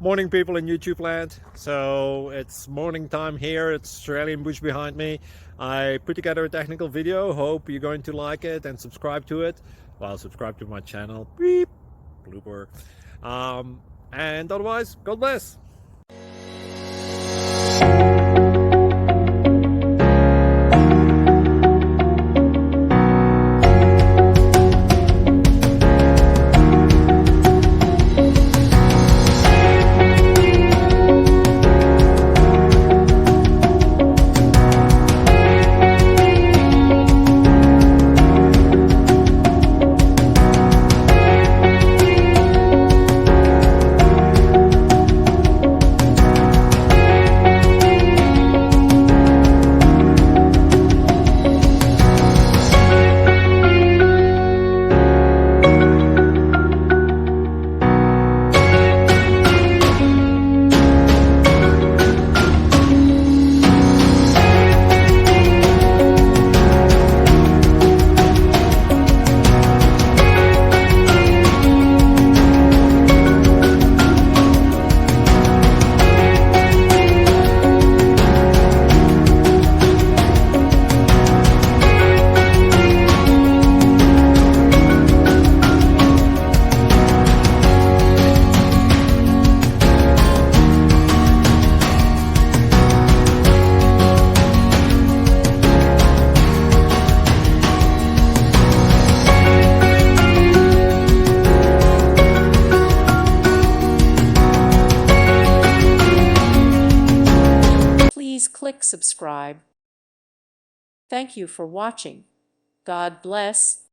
Morning, people in YouTube land. So it's morning time here. It's Australian bush behind me. I put together a technical video. Hope you're going to like it and subscribe to it. Well, subscribe to my channel. Beep. Blooper. And otherwise, God bless. Please click subscribe. Thank you for watching. God bless.